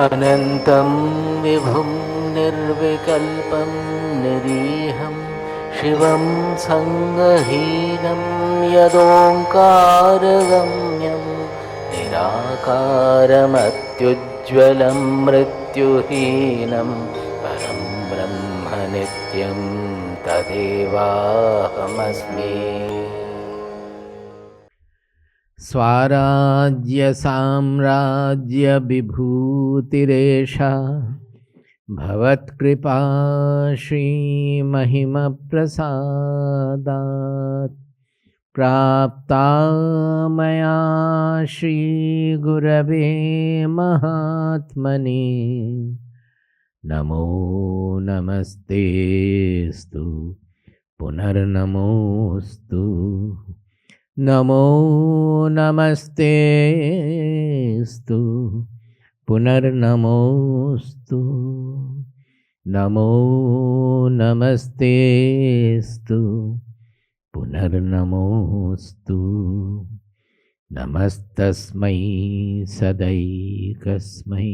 अनन्तं विभुं निर्विकल्पं निरीहं शिवं सङ्गहीनं यदोङ्कारगम्यं निराकारमत्युज्ज्वलं मृत्युहीनं परं ब्रह्म नित्यं तदेवाहमस्मि। स्वाराज्य साम्राज्य विभूतिरेषा भवत्कृपा श्रीमहिमप्रसादात् प्राप्ता मया श्रीगुरवे महात्मने। नमो नमस्तेस्तु पुनर्नमोस्तु। नमो नमस्तेस्तु पुनर्नमोस्तु। नमो नमस्तेस्तु पुनर्नमोस्तु। नमस्तस्मै सदैकस्मै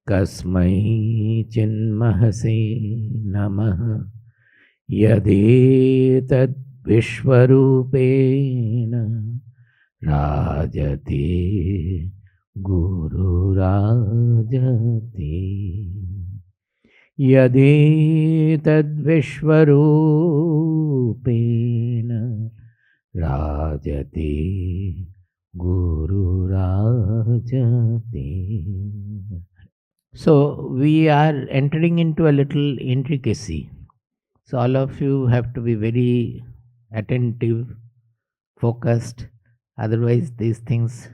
कस्मै चिन्महसे नमः। यदेतद् विश्वरूपेण राजते गुरुराजते। यदेतद्विश्वरूपेण राजते गुरुराजते. So we are entering into a little intricacy. So all of you have to be very attentive, focused. Otherwise these things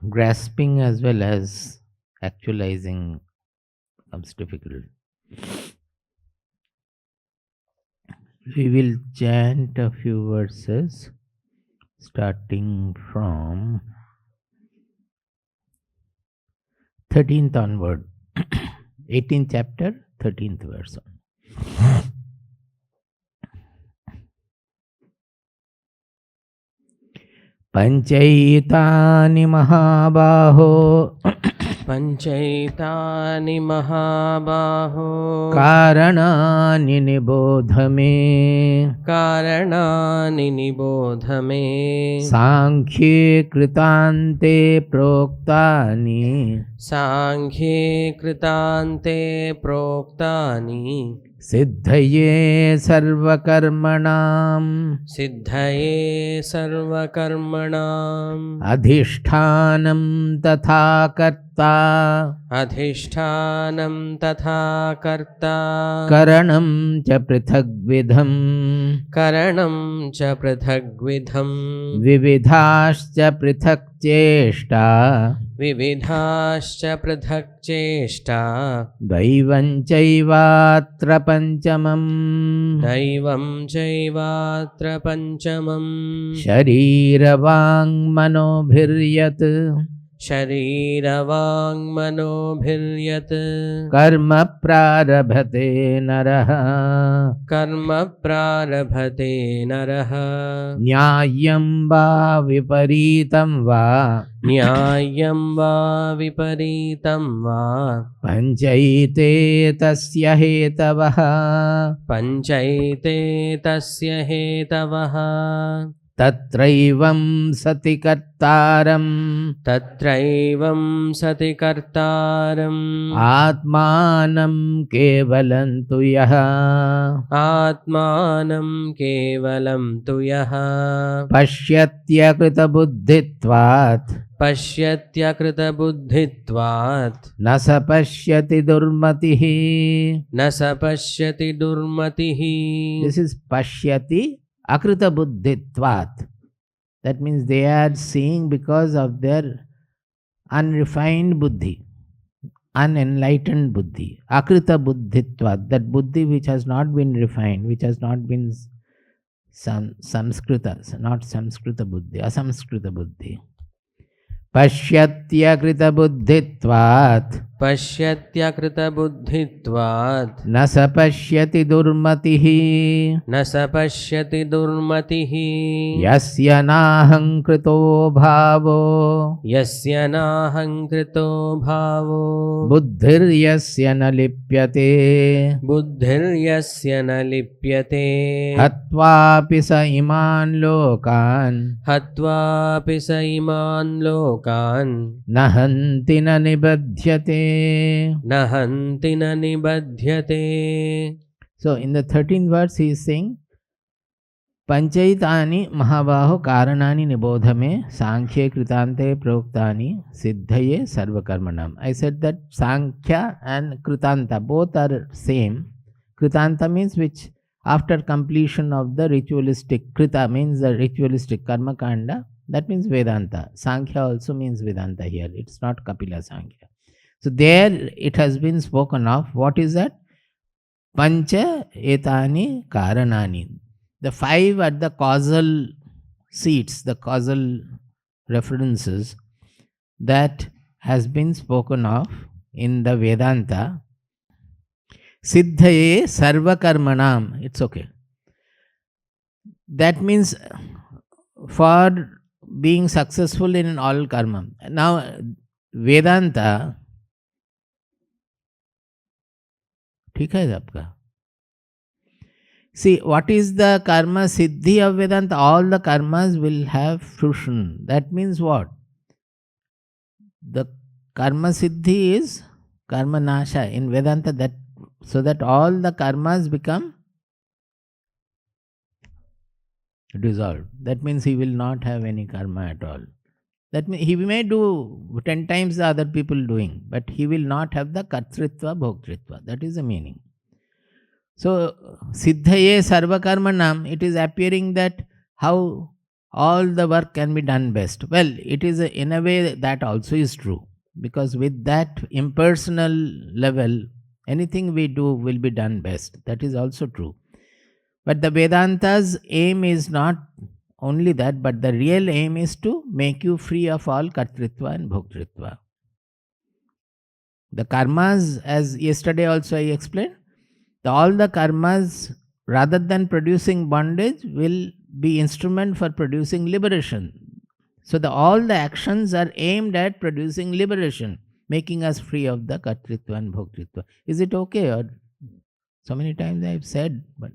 grasping as well as actualizing becomes difficult. We will chant a few verses starting from 13th onward. 18th chapter, 13th verse. Panchaitani mahabaho Panchaitani mahabaho Karanani nibodhame Karanani nibodhame Saankhye kritante proktani Saankhye kritante proktani Siddhaye sarvakarmanam Siddhaye sarvakarmanam Adhishthanam tatha karta Adhishthanam tatha karta Karanam cha prithagvidham Karanam cha prithagvidham Vividhascha prithak cheshta Vividhascha prithak cheshta Daivam chaivatra panchamam Daivam chaivatra panchamam Shariravang manobhiryat Shariravang manobhiryat Karma prarabhate naraha Karma prarabhate naraha Nyayam va viparitam va Nyayam va viparitam va Panchaite tasya hetavaha Panchaite tasya hetavaha Tatraivam sati kartaram Tatraivam sati kartaram Atmanam kevalantu yaha Atmanam kevalam tu yaha Pashyatya krita buddhitvat Pashyatya krita buddhitvat Nasa pashyati durmatihi. Nasa pashyati durmatihi. This is pashyati akrita buddhitvat. That means they are seeing because of their unrefined buddhi, unenlightened buddhi. Akrita buddhitvat, that buddhi which has not been refined, which has not been samskrita, not samskrita buddhi, asamskrita buddhi. Pashyatya krita buddhitvat पश्यत्यकृतबुद्धित्वात् न स पश्यति दुर्मतिः न स पश्यति दुर्मतिः यस्य नाहङ्कृतो भावो यस्य नाहङ्कृतो भावो बुद्धिर्यस्य न लिप्यते बुद्धिर्यस्य न लिप्यते हत्वापि स इमान् लोकान् हत्वापि स इमान् लोकान् न हन्ति न निबध्यते. न हन्ति न निबध्यते. So in the 13th verse he is saying पंचैतानि महाबाहो कारणानि निबोध में सांख्ये कृतांते प्रोक्तानि सिद्धये सर्वकर्मणाम. I said that Sankhya and Kritanta both are same. Kritanta means which after completion of the ritualistic, Krita means the ritualistic karma kanda, that means Vedanta. Sankhya also means Vedanta here, it's not Kapila Sankhya. So there it has been spoken of, what is that? Pancha etani karanani. The 5 are the causal seats, the causal references that has been spoken of in the Vedanta. Siddhaye sarva karmanam. It's okay. That means for being successful in all karma. Now Vedanta, ठीक है आपका? See, what is the karma siddhi of Vedanta? All the karmas will have fruition. That means what? The karma siddhi is karma nasha in Vedanta, that so that all the karmas become dissolved. That means he will not have any karma at all. That means he may do 10 times the other people doing, but he will not have the kartritva bhoktritva. That is the meaning. So, siddhaye sarva karmanam, it is appearing that how all the work can be done best. Well, it is in a way that also is true, because with that impersonal level, anything we do will be done best. That is also true. But the Vedanta's aim is not only that, but the real aim is to make you free of all kartritva and bhoktritva. The karmas, as yesterday also I explained, all the karmas, rather than producing bondage, will be instrument for producing liberation. So all the actions are aimed at producing liberation, making us free of the kartritva and bhoktritva. Is it okay? Or so many times I have said, but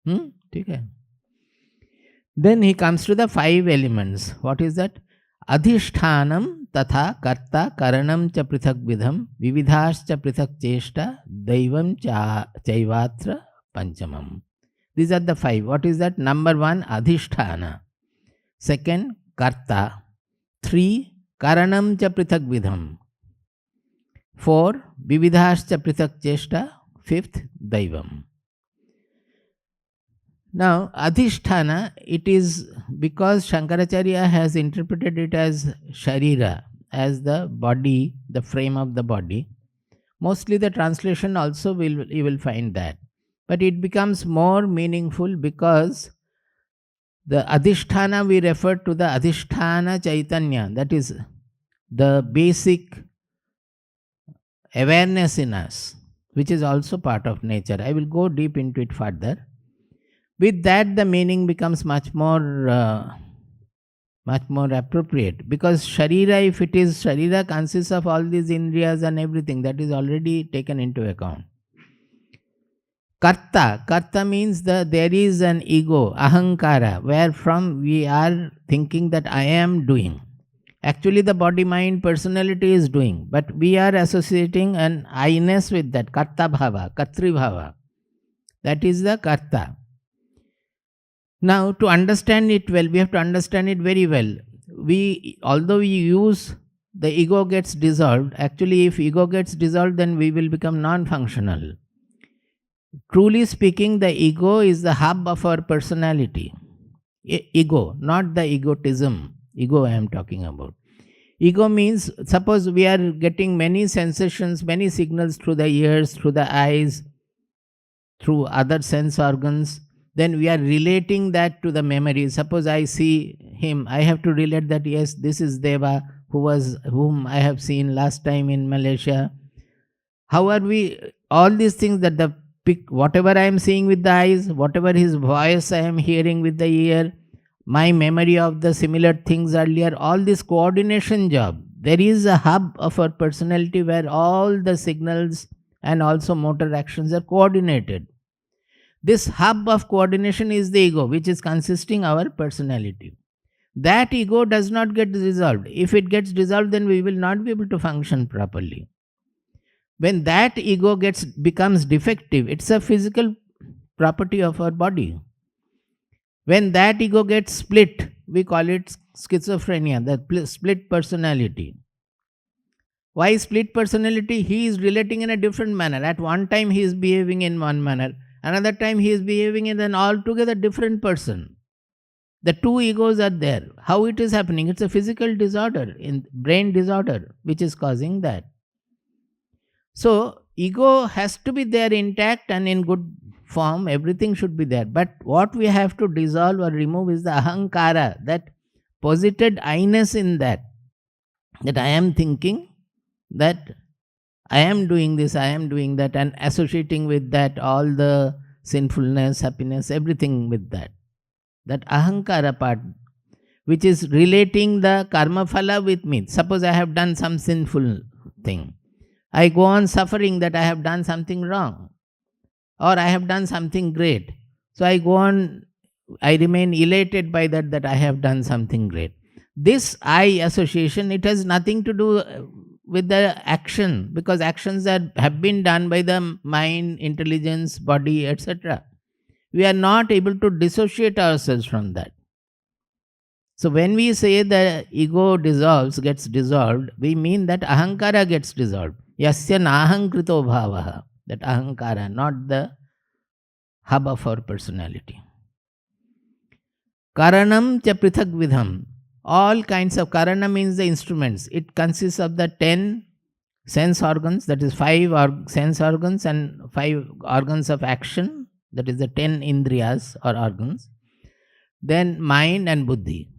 okay. Then he comes to the 5 elements. What is that? Adhishthanam tatha karta karanam cha prithak vidham vividhascha prithak cheshta daivam chaivatra panchamam. These are the 5. What is that? Number 1, adhishthana. 2, karta. 3, karanam cha prithak vidham. 4, vividhascha prithak cheshta. 5th, daivam. Now, Adhishtana, it is because Shankaracharya has interpreted it as Sharira, as the body, the frame of the body. Mostly the translation also you will find that. But it becomes more meaningful because the Adhishtana, we refer to the Adhishtana Chaitanya, that is the basic awareness in us, which is also part of nature. I will go deep into it further. With that, the meaning becomes much more appropriate, because Sharira, if it is Sharira, consists of all these Indriyas and everything, that is already taken into account. Karta means there is an ego, ahankara, wherefrom we are thinking that I am doing. Actually, the body, mind, personality is doing, but we are associating an I-ness with that, karta bhava, katri bhava. That is the karta. Now, to understand it well, we have to understand it very well. Although we use the ego gets dissolved, actually if ego gets dissolved, then we will become non-functional. Truly speaking, the ego is the hub of our personality. Ego, not the egotism. Ego I am talking about. Ego means, suppose we are getting many sensations, many signals through the ears, through the eyes, through other sense organs. Then we are relating that to the memory. Suppose I see him, I have to relate that yes, this is Deva, whom I have seen last time in Malaysia. How are we, all these things that whatever I am seeing with the eyes, whatever his voice I am hearing with the ear, my memory of the similar things earlier, all this coordination job, there is a hub of our personality where all the signals and also motor actions are coordinated. This hub of coordination is the ego, which is consisting our personality. That ego does not get resolved. If it gets resolved, then we will not be able to function properly. When that ego becomes defective, it's a physical property of our body. When that ego gets split, we call it schizophrenia, the split personality. Why split personality? He is relating in a different manner. At one time he is behaving in one manner, another time he is behaving in an altogether different person. The two egos are there. How it is happening? It's a physical disorder, brain disorder, which is causing that. So, ego has to be there intact and in good form, everything should be there. But what we have to dissolve or remove is the ahankara, that posited I-ness in that I am thinking, that I am doing this, I am doing that, and associating with that all the sinfulness, happiness, everything with that. That ahankara part, which is relating the karma phala with me. Suppose I have done some sinful thing. I go on suffering that I have done something wrong, or I have done something great. So I go on, I remain elated by that I have done something great. This I association, it has nothing to do with the action, because actions that have been done by the mind, intelligence, body, etc. We are not able to dissociate ourselves from that. So when we say the ego gets dissolved, we mean that ahankara gets dissolved. Yasya nahankrito bhavaha, that ahankara, not the hub of our personality. Karanam cha prithak vidham. All kinds of karana means the instruments. It consists of the 10 sense organs, that is 5 sense organs and 5 organs of action, that is the 10 indriyas or organs. Then mind and buddhi.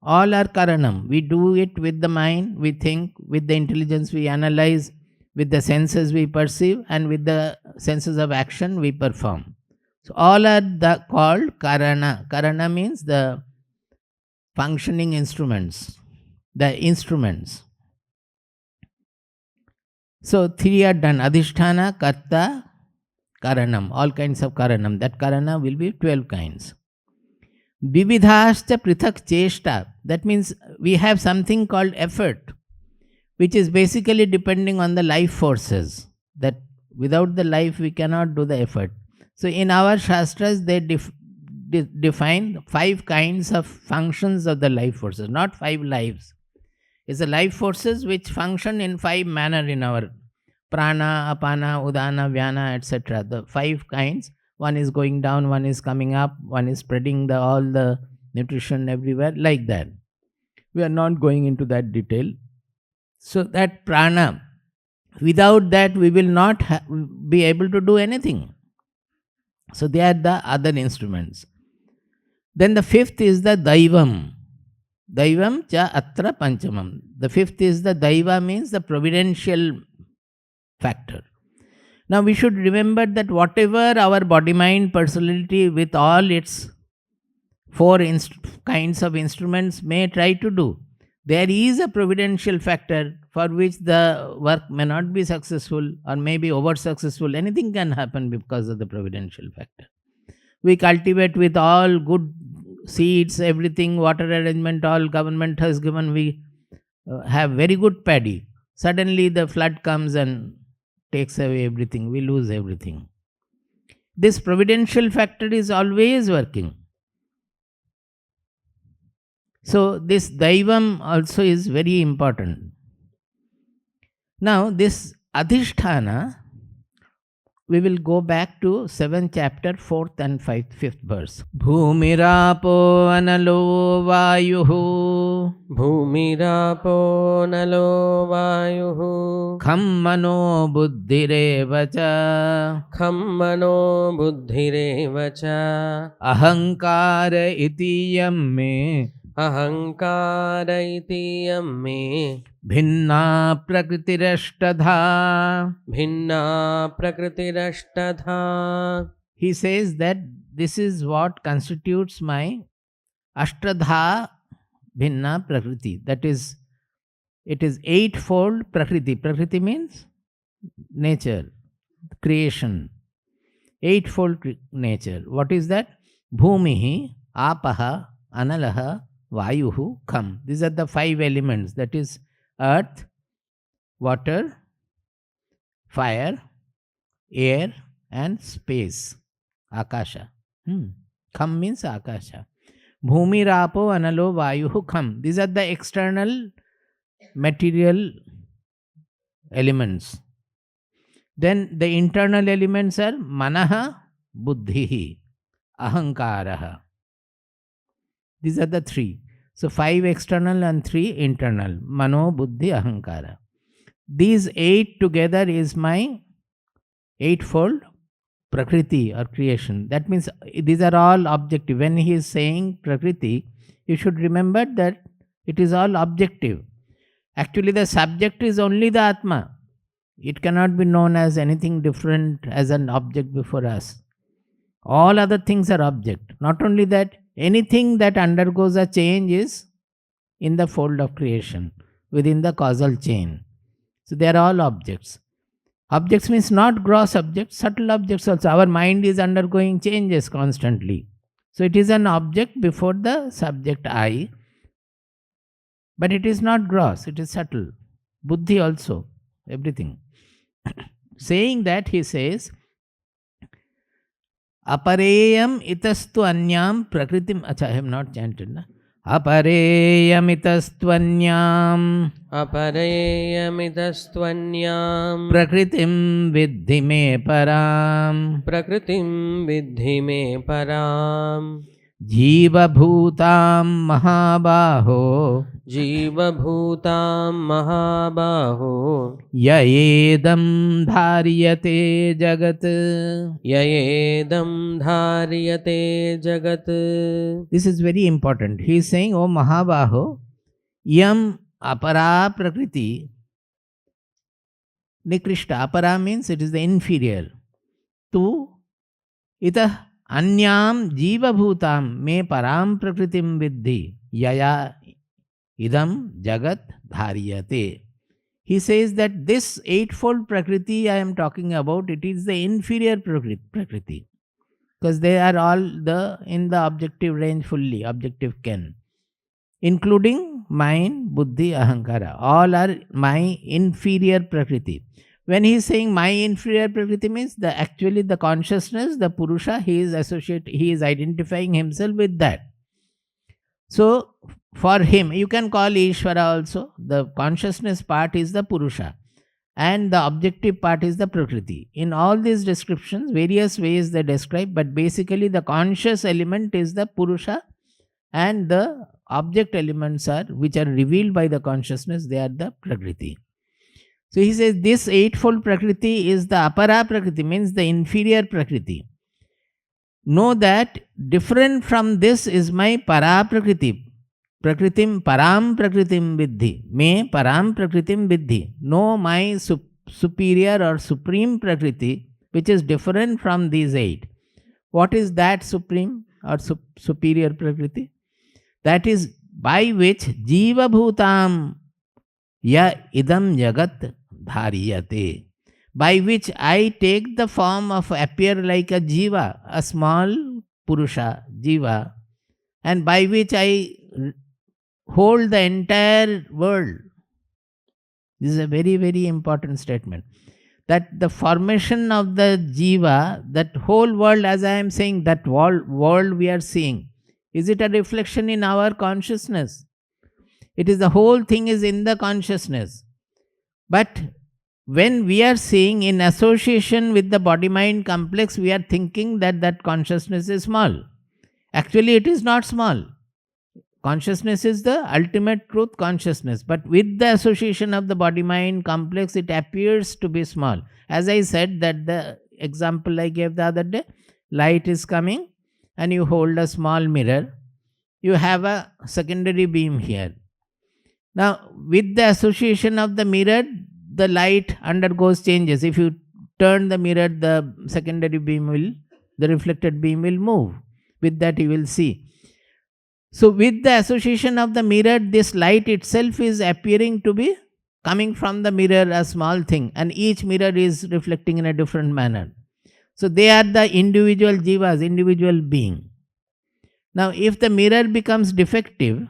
All are karanam. We do it with the mind, we think, with the intelligence we analyze, with the senses we perceive, and with the senses of action we perform. So all are called karana. Karana means the functioning instruments, the instruments. So 3 are done: Adhishtana, karta, karanam, all kinds of karanam. That karana will be 12 kinds. Vividhascha prithak cheshta, that means we have something called effort, which is basically depending on the life forces, that without the life we cannot do the effort. So in our shastras they define 5 kinds of functions of the life forces, not 5 lives. It's the life forces which function in 5 manner in our prana, apana, udana, vyana, etc. The 5 kinds. One is going down, one is coming up, one is spreading all the nutrition everywhere, like that. We are not going into that detail. So that prana, without that we will not be able to do anything. So they are the other instruments. Then the 5th is the daivam. Daivam cha atra panchamam. The 5th is the daiva, means the providential factor. Now we should remember that whatever our body, mind, personality with all its 4 kinds of instruments may try to do, there is a providential factor for which the work may not be successful or may be over successful. Anything can happen because of the providential factor. We cultivate with all good seeds, everything, water arrangement, all government has given, we have very good paddy. Suddenly the flood comes and takes away everything, we lose everything. This providential factor is always working. So this daivam also is very important. Now this adhisthana, we will go back to 7th chapter, 4th and 5th verse. Bhumirapo analo vayuhu. Bhumirapo nalo vayuhu. Khammano buddhirevacha. Khammano buddhirevacha. Ahankara iti yamme. अहङ्कार इतीयं मे भिन्ना प्रकृतिरष्टधा. भिन्ना प्रकृतिरष्टधा. He says that this is what constitutes my ashtadha bhinna prakriti. That is, it is eightfold prakriti. Prakriti means nature, creation. Eightfold nature. What is that? Bhumihi, apaha, analaha, vayuhu, kham. These are the five elements. That is earth, water, fire, air, and space. Akasha. Kham means Akasha. Bhumi, rapo, analo, vayuhu, kham. These are the external material elements. Then the internal elements are manaha, buddhihi, ahankaraha. These are the three. So 5 external and 3 internal. Mano, buddhi, ahankara. These 8 together is my eightfold prakriti or creation. That means these are all objective. When he is saying prakriti, you should remember that it is all objective. Actually, the subject is only the Atma. It cannot be known as anything different as an object before us. All other things are object. Not only that, anything that undergoes a change is in the fold of creation, within the causal chain. So they are all objects. Objects means not gross objects, subtle objects also. Our mind is undergoing changes constantly. So it is an object before the subject I, but it is not gross, it is subtle. Buddhi also, everything. Saying that, he says, apareyam itastu anyam prakritim. Acha, I have not chanted. Na? Apareyam itastu anyam अपरेयमितस्त्वन्यां prakritim viddhi me param. प्रकृतिं विद्धि मे पराम्. Jiva bhutam mahabaho जीवभूतां महाबाहो yaedam dharyate jagat. ययेदं धार्यते जगत्. This is very important. He is saying, O Mahabaho, yam apara prakriti nikrishta. Apara means it is the inferior. Tu itah anyam jiva bhutam me param prakritim viddhi yaya idam jagat dharyate. He says that this eightfold prakriti I am talking about, it is the inferior prakriti. Because they are all in the objective range fully, objective ken. Including mind, buddhi, ahankara. All are my inferior prakriti. When he is saying my inferior prakriti means actually the consciousness, the Purusha, he is identifying himself with that. So for him, you can call Ishvara also. The consciousness part is the Purusha and the objective part is the Prakriti. In all these descriptions, various ways they describe, but basically the conscious element is the Purusha and the object elements which are revealed by the consciousness, they are the Prakriti. So he says this eightfold Prakriti is the Apara Prakriti, means the inferior Prakriti. Know that different from this is my Para Prakriti. Prakritim param prakritim viddhi. Me param prakritim viddhi. Know my superior or supreme prakriti, which is different from these 8. What is that supreme or superior prakriti? That is by which jiva bhutam ya idam jagat dhariyate. By which I take the form of appear like a jiva, a small purusha, jiva, and by which I hold the entire world. This is a very, very important statement. That the formation of the jiva, that whole world, as I am saying, that world we are seeing, is it a reflection in our consciousness? It is the whole thing is in the consciousness. But when we are seeing in association with the body-mind complex, we are thinking that consciousness is small. Actually, it is not small. Consciousness is the ultimate truth consciousness, but with the association of the body-mind complex, it appears to be small. As I said, that the example I gave the other day, light is coming and you hold a small mirror you have a secondary beam here. Now, with the association of the mirror, the light undergoes changes. If you turn the mirror, the secondary beam will, the reflected beam will move. With that, you will see. So, with the association of the mirror, this light itself is appearing to be coming from the mirror, a small thing, and each mirror is reflecting in a different manner. So, they are the individual jivas, individual being. Now, if the mirror becomes defective,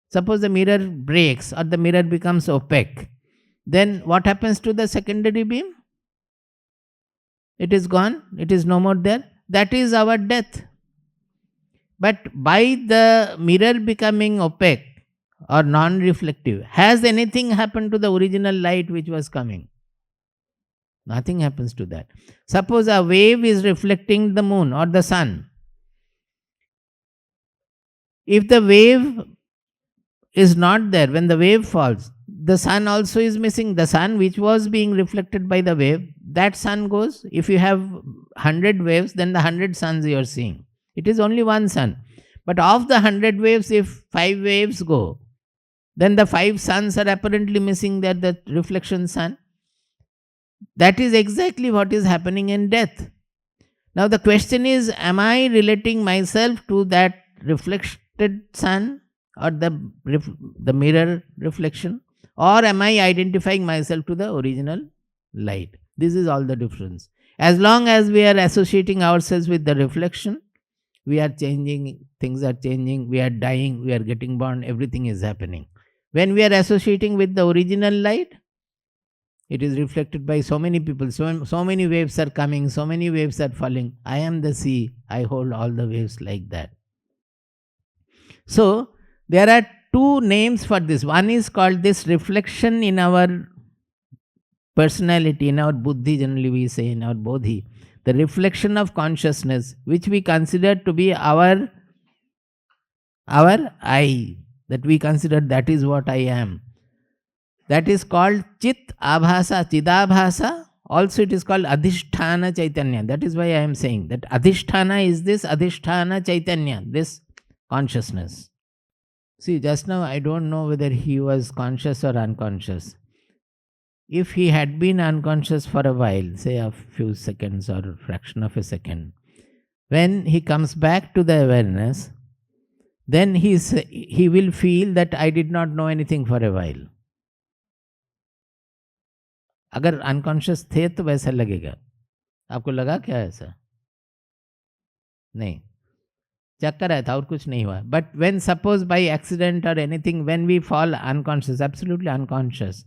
suppose the mirror breaks or the mirror becomes opaque, then what happens to the secondary beam? It is gone, it is no more there. That is our death. But by the mirror becoming opaque or non-reflective, has anything happened to the original light which was coming? Nothing happens to that. Suppose a wave is reflecting the moon or the sun. If the wave is not there, when the wave falls, the sun also is missing. The sun which was being reflected by the wave, that sun goes. If you have 100 waves, then the 100 suns you are seeing. It is only one sun. But of the 100 waves, if 5 waves go, then the 5 suns are apparently missing there, the reflection sun. That is exactly what is happening in death. Now the question is, am I relating myself to that reflected sun or the mirror reflection, or am I identifying myself to the original light? This is all the difference. As long as we are associating ourselves with the reflection, we are changing, things are changing, we are dying, we are getting born, everything is happening. When we are associating with the original light, it is reflected by so many people, so many waves are coming, so many waves are falling. I am the sea, I hold all the waves like that. So, there are 2 names for this. One is called this reflection in our personality, in our buddhi, generally we say in our bodhi. The reflection of consciousness, which we consider to be our I, that we consider that is what I am. That is called Chit Abhasa, Chidabhasa. Also it is called Adhishtana Chaitanya. That is why I am saying that Adhishtana is this Adhishtana Chaitanya, this consciousness. See, just now I don't know whether he was conscious or unconscious. If he had been unconscious for a while, say a few seconds or a fraction of a second, when he comes back to the awareness, then he will feel that I did not know anything for a while. अगर unconscious थे तो वैसा लगेगा. आपको लगा क्या ऐसा? नहीं, चक्कर आया था और कुछ नहीं हुआ. But when suppose by accident और anything, when we fall unconscious, absolutely unconscious,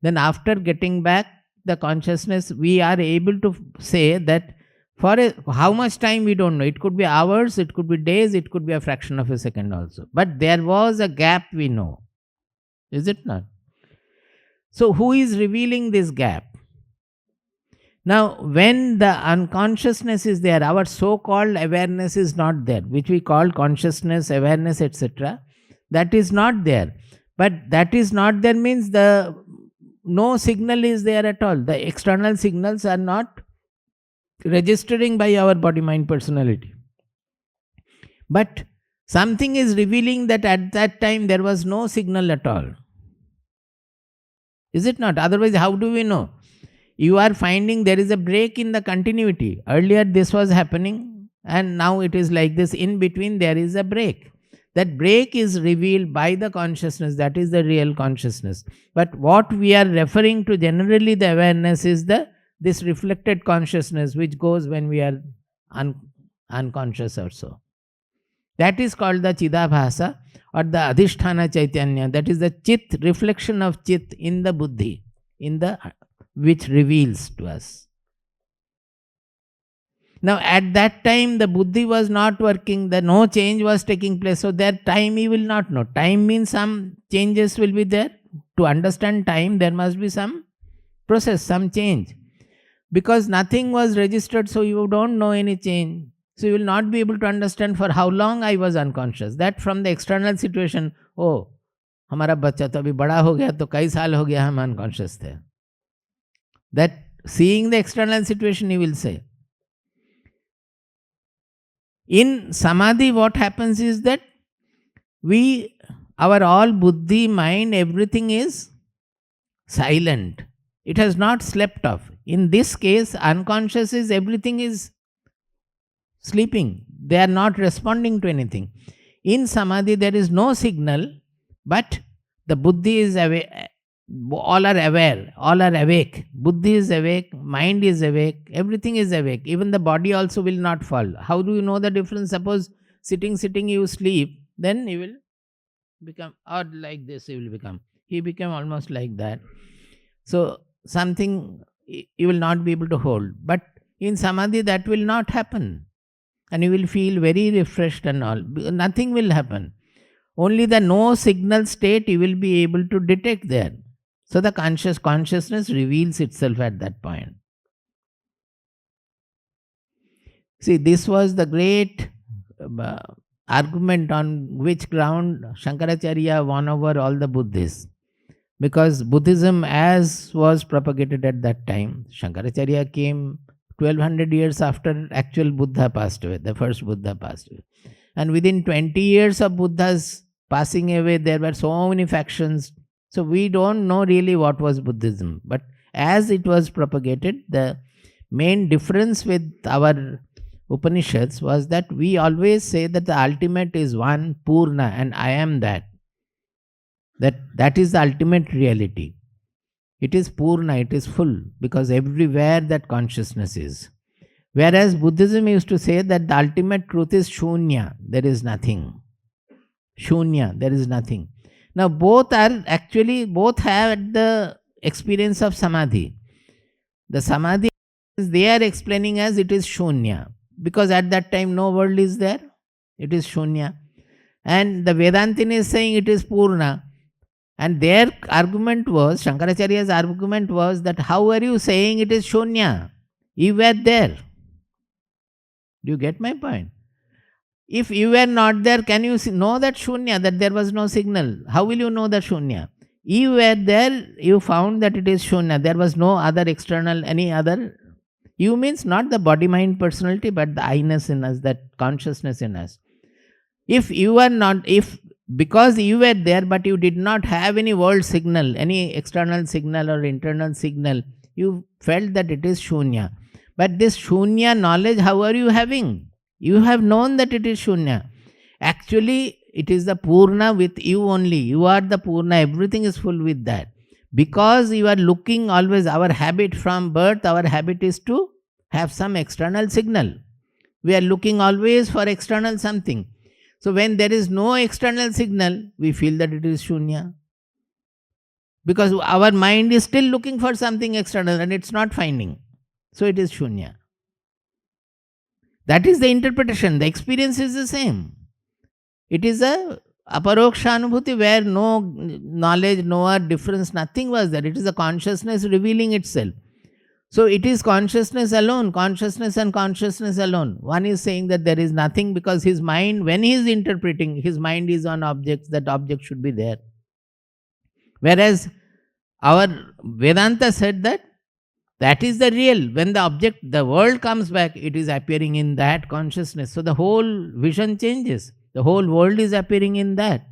then after getting back the consciousness, we are able to say that for how much time we don't know. It could be hours, it could be days, it could be a fraction of a second also. But there was a gap, we know. Is it not? So who is revealing this gap? Now, when the unconsciousness is there, our so-called awareness is not there, which we call consciousness, awareness, etc. That is not there. But that is not there means no signal is there at all. The external signals are not registering by our body, mind, personality. But something is revealing that at that time there was no signal at all. Is it not? Otherwise, how do we know? You are finding there is a break in the continuity. Earlier this was happening and now it is like this. In between there is a break. That break is revealed by the consciousness. That is the real consciousness. But what we are referring to generally, the awareness, is this reflected consciousness which goes when we are unconscious or so. That is called the Chidabhasa or the Adhishtana Chaitanya. That is the Chit, reflection of Chit in the Buddhi, which reveals to us. Now at that time the buddhi was not working, no change was taking place, so that time he will not know. Time means some changes will be there. To understand time, there must be some process, some change. Because nothing was registered, so you don't know any change. So you will not be able to understand for how long I was unconscious. That from the external situation, oh, हमारा बच्चा तो अभी बड़ा हो गया, तो कई साल हो गया हम unconscious थे. That seeing the external situation, he will say. In samadhi, what happens is that our all buddhi, mind, everything is silent. It has not slept off. In this case, unconscious is everything is sleeping. They are not responding to anything. In samadhi, there is no signal, but the buddhi is awake. All are aware, all are awake. Buddhi is awake, mind is awake, everything is awake. Even the body also will not fall. How do you know the difference? Suppose sitting, you sleep, then you will become, or like this you will become. He became almost like that. So something you will not be able to hold. But in samadhi that will not happen. And you will feel very refreshed and all. Nothing will happen. Only the no signal state you will be able to detect there. So the consciousness reveals itself at that point. See, this was the great argument on which ground Shankaracharya won over all the Buddhists. Because Buddhism as was propagated at that time, Shankaracharya came 1200 years after actual Buddha passed away, the first Buddha passed away. And within 20 years of Buddha's passing away, there were so many factions. So we don't know really what was Buddhism. But as it was propagated, the main difference with our Upanishads was that we always say that the ultimate is one, Purna, and I am that. That is the ultimate reality. It is Purna, it is full, because everywhere that consciousness is. Whereas Buddhism used to say that the ultimate truth is Shunya, there is nothing. Shunya, there is nothing. Now both have the experience of Samadhi. The Samadhi, they are explaining as it is Shunya, because at that time no world is there, it is Shunya. And the Vedantin is saying it is Purna. And their argument was, Shankaracharya's argument was that how are you saying it is Shunya? You were there. Do you get my point? If you were not there, can you know that Shunya, that there was no signal? How will you know that Shunya? You were there, you found that it is Shunya. There was no other external, any other. You means not the body, mind, personality, but the I-ness in us, that consciousness in us. If you are not, because you were there, but you did not have any world signal, any external signal or internal signal, you felt that it is Shunya. But this Shunya knowledge, how are you having? You have known that it is Shunya. Actually, it is the Purna with you only. You are the Purna. Everything is full with that. Because you are looking always, our habit from birth, our habit is to have some external signal. We are looking always for external something. So when there is no external signal, we feel that it is Shunya. Because our mind is still looking for something external and it's not finding. So it is Shunya. That is the interpretation. The experience is the same. It is a aparoksha anubhuti where no knowledge, no difference, nothing was there. It is a consciousness revealing itself. So it is consciousness alone, consciousness and consciousness alone. One is saying that there is nothing because his mind, when he is interpreting, his mind is on objects, that object should be there. Whereas our Vedanta said that is the real. When the object, the world comes back, it is appearing in that consciousness. So the whole vision changes. The whole world is appearing in that.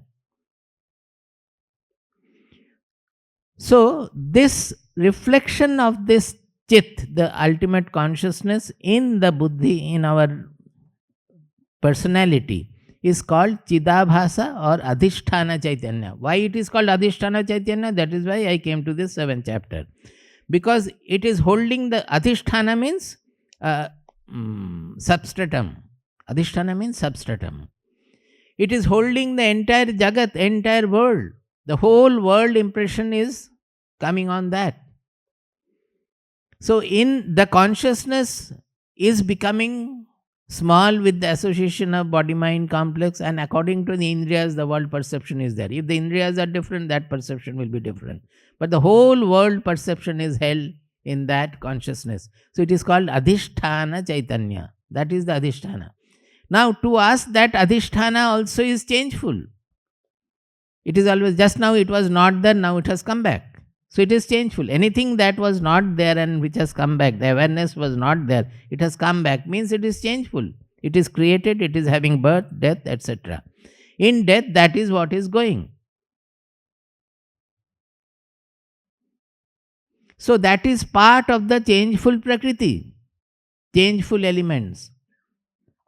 So this reflection of this Chit, the ultimate consciousness in the Buddhi, in our personality, is called Chidabhasa or Adhishtana Chaitanya. Why it is called Adhishtana Chaitanya? That is why I came to this 7th chapter. Because it is holding the Adhishtana means substratum. Adhishtana means substratum. It is holding the entire Jagat, entire world. The whole world impression is coming on that. So in the consciousness is becoming small with the association of body-mind complex, and according to the Indriyas, the world perception is there. If the Indriyas are different, that perception will be different. But the whole world perception is held in that consciousness. So it is called Adhishtana Chaitanya. That is the Adhishtana. Now to us, that Adhishtana also is changeful. It is always, just now it was not there, now it has come back. So it is changeful. Anything that was not there and which has come back, the awareness was not there, it has come back, means it is changeful. It is created, it is having birth, death, etc. In death, that is what is going. So that is part of the changeful Prakriti, changeful elements.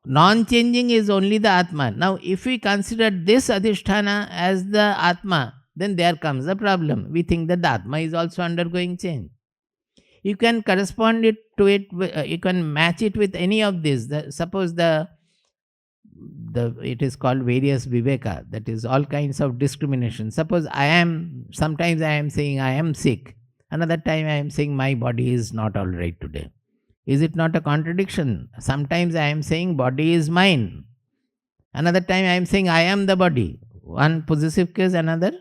Non-changing is only the Atma. Now, if we consider this Adhisthana as the Atma, then there comes the problem. We think that the Atma is also undergoing change. You can correspond it to it, you can match it with any of this. Suppose it is called various viveka, that is all kinds of discrimination. Suppose sometimes I am saying I am sick, another time I am saying my body is not all right today. Is it not a contradiction? Sometimes I am saying body is mine, another time I am saying I am the body. One possessive case, another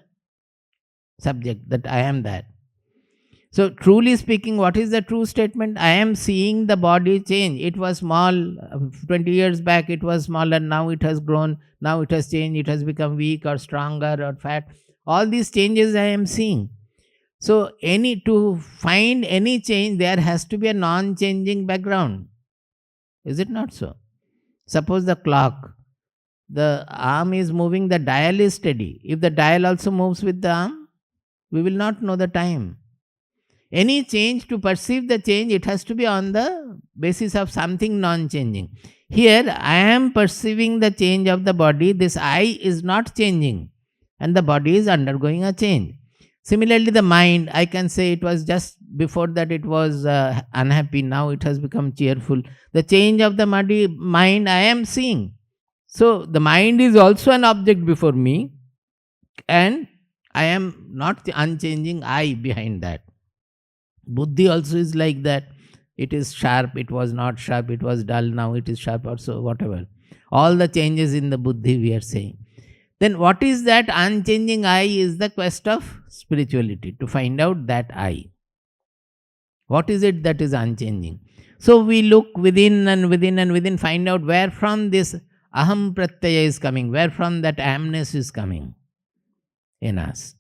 subject, that I am that. So truly speaking, what is the true statement? I am seeing the body change. It was small 20 years back, it was smaller, now it has grown, now it has changed, it has become weak or stronger or fat. All these changes I am seeing. So to find any change, there has to be a non-changing background. Is it not so? Suppose the clock, the arm is moving, the dial is steady. If the dial also moves with the arm, we will not know the time. Any change, to perceive the change, it has to be on the basis of something non-changing. Here, I am perceiving the change of the body. This I is not changing and the body is undergoing a change. Similarly, the mind, I can say it was just before that it was unhappy, now it has become cheerful. The change of the mind I am seeing. So, the mind is also an object before me and I am not the unchanging I behind that. Buddhi also is like that. It is sharp, it was not sharp, it was dull, now it is sharp or so, whatever. All the changes in the buddhi we are saying. Then what is that unchanging I is the quest of spirituality, to find out that I. What is it that is unchanging? So we look within and within and within, find out where from this aham pratyaya is coming, where from that amness is coming in us.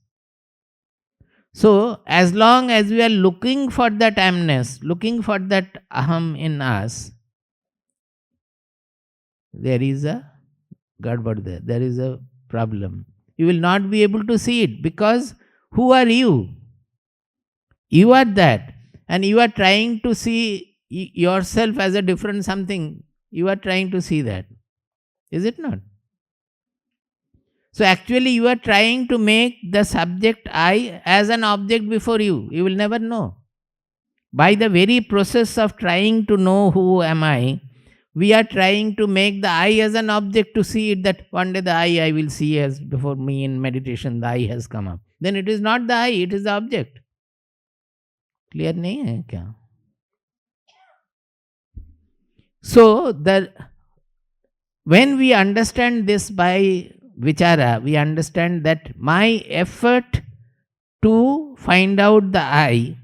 So, as long as we are looking for that amness, looking for that aham in us, there is a gadbad there. There is a problem. You will not be able to see it, because who are you? You are that, and you are trying to see yourself as a different something. You are trying to see that. Is it not? So actually you are trying to make the subject I as an object before you. You will never know. By the very process of trying to know who am I, we are trying to make the I as an object, to see it, that one day the I will see as before me in meditation, the I has come up. Then it is not the I, it is the object. Clear nahi hai kya? So when we understand this by vichara, we understand that my effort to find out the I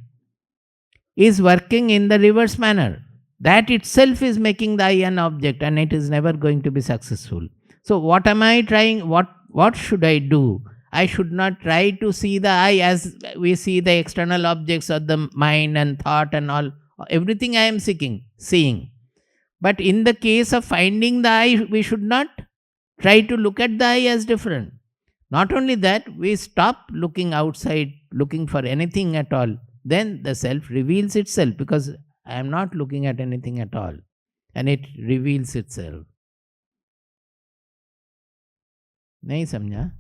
is working in the reverse manner. That itself is making the I an object, and it is never going to be successful. So what am I trying? What should I do? I should not try to see the I as we see the external objects of the mind and thought and all. Everything I am seeing. But in the case of finding the I, we should not try to look at the I as different. Not only that, we stop looking outside, looking for anything at all. Then the self reveals itself, because I am not looking at anything at all. And it reveals itself. Nahi samjha?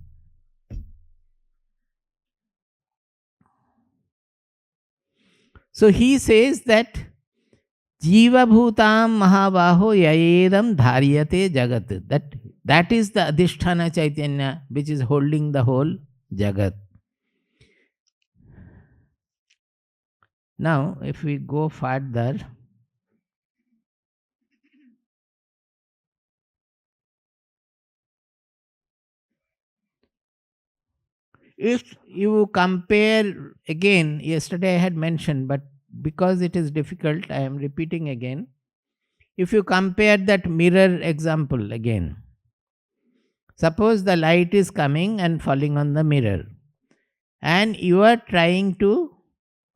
So he says that Jiva bhutam mahabaho yayedam dharyate jagat. That is the Adhisthana Chaitanya, which is holding the whole Jagat. Now, if we go further, if you compare again, yesterday I had mentioned, but because it is difficult, I am repeating again. If you compare that mirror example again, suppose the light is coming and falling on the mirror, and you are trying to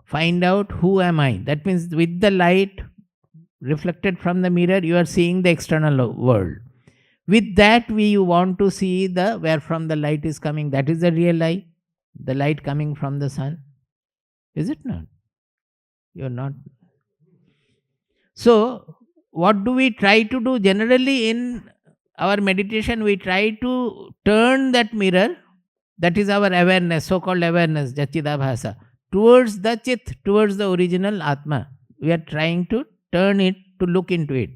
find out who am I. That means with the light reflected from the mirror, you are seeing the external world. With that, we want to see the where from the light is coming. That is the real eye. The light coming from the sun. Is it not? You're not. So, what do we try to do? Generally, in our meditation, we try to turn that mirror, that is our awareness, so called awareness, Jachidabhasa, towards the Chit, towards the original Atma. We are trying to turn it, to look into it.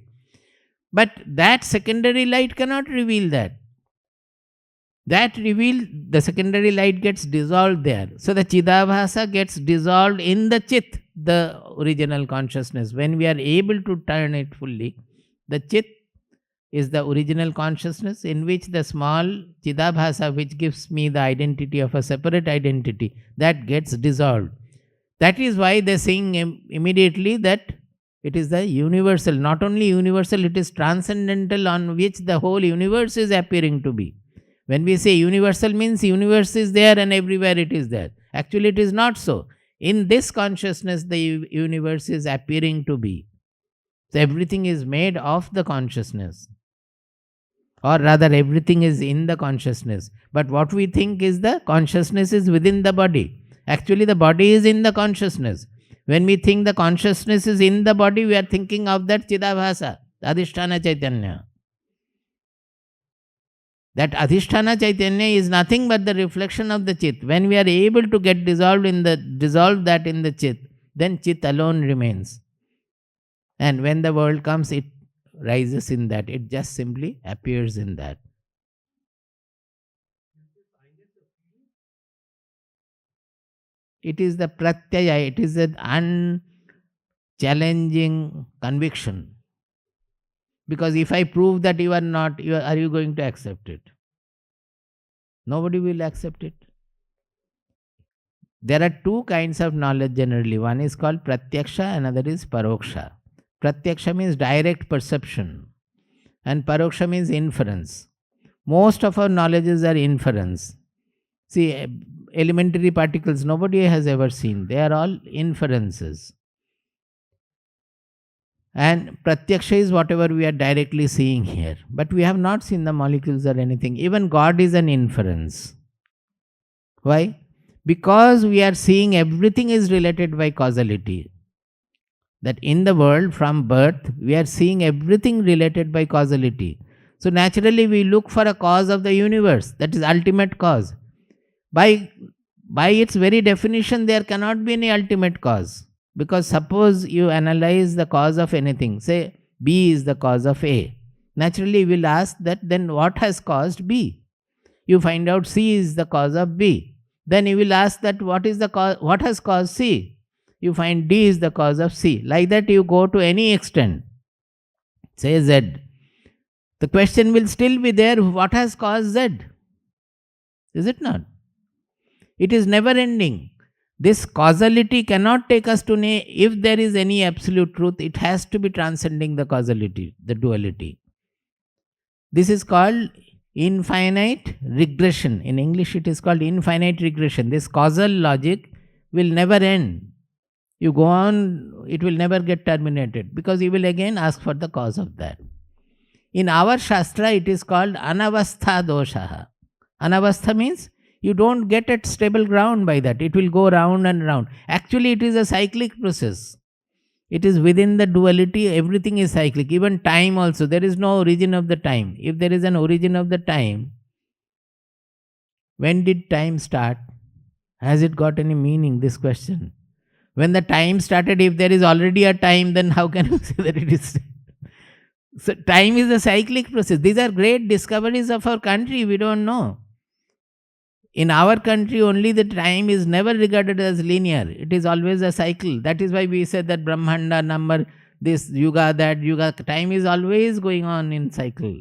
But that secondary light cannot reveal that. The secondary light gets dissolved there. So the Chidabhasa gets dissolved in the Chit, the original consciousness. When we are able to turn it fully, the Chit is the original consciousness in which the small Chidabhasa, which gives me the identity of a separate identity, that gets dissolved. That is why they sing immediately that it is the universal. Not only universal, it is transcendental, on which the whole universe is appearing to be. When we say universal, means universe is there and everywhere it is there. Actually, it is not so. In this consciousness, the universe is appearing to be. So everything is made of the consciousness. Or rather, everything is in the consciousness. But what we think is the consciousness is within the body. Actually, the body is in the consciousness. When we think the consciousness is in the body, we are thinking of that Chidabhasa, Adhishtana Chaitanya. That Adhishtana Chaitanya is nothing but the reflection of the Chit. When we are able to get dissolved that in the Chit, then Chit alone remains. And when the world comes, it rises in that. It just simply appears in that. It is the pratyaya, it is an unchallenging conviction. Because if I prove that you are not, are you going to accept it? Nobody will accept it. There are two kinds of knowledge generally. One is called pratyaksha, another is paroksha. Pratyaksha means direct perception, and paroksha means inference. Most of our knowledges are inference. See, elementary particles nobody has ever seen. They are all inferences. And pratyaksha is whatever we are directly seeing here. But we have not seen the molecules or anything. Even God is an inference. Why? Because we are seeing everything is related by causality. That in the world from birth, we are seeing everything related by causality. So naturally we look for a cause of the universe. That is ultimate cause. By its very definition, there cannot be any ultimate cause. Because suppose you analyze the cause of anything, say B is the cause of A. Naturally, you will ask that then what has caused B? You find out C is the cause of B. Then you will ask that what has caused C? You find D is the cause of C. Like that you go to any extent. Say Z. The question will still be there, what has caused Z? Is it not? It is never ending. This causality cannot take us to know if there is any absolute truth. It has to be transcending the causality, the duality. This is called infinite regression. In English it is called infinite regression. This causal logic will never end. You go on, it will never get terminated because you will again ask for the cause of that. In our Shastra it is called anavastha doshaha. Anavastha means you don't get at stable ground by that. It will go round and round. Actually, it is a cyclic process. It is within the duality, everything is cyclic. Even time also, there is no origin of the time. If there is an origin of the time, when did time start? Has it got any meaning, this question? When the time started, if there is already a time, then how can you say that it is? So time is a cyclic process. These are great discoveries of our country. We don't know. In our country, only the time is never regarded as linear. It is always a cycle. That is why we said that Brahmanda number, this yuga, that yuga. Time is always going on in cycle.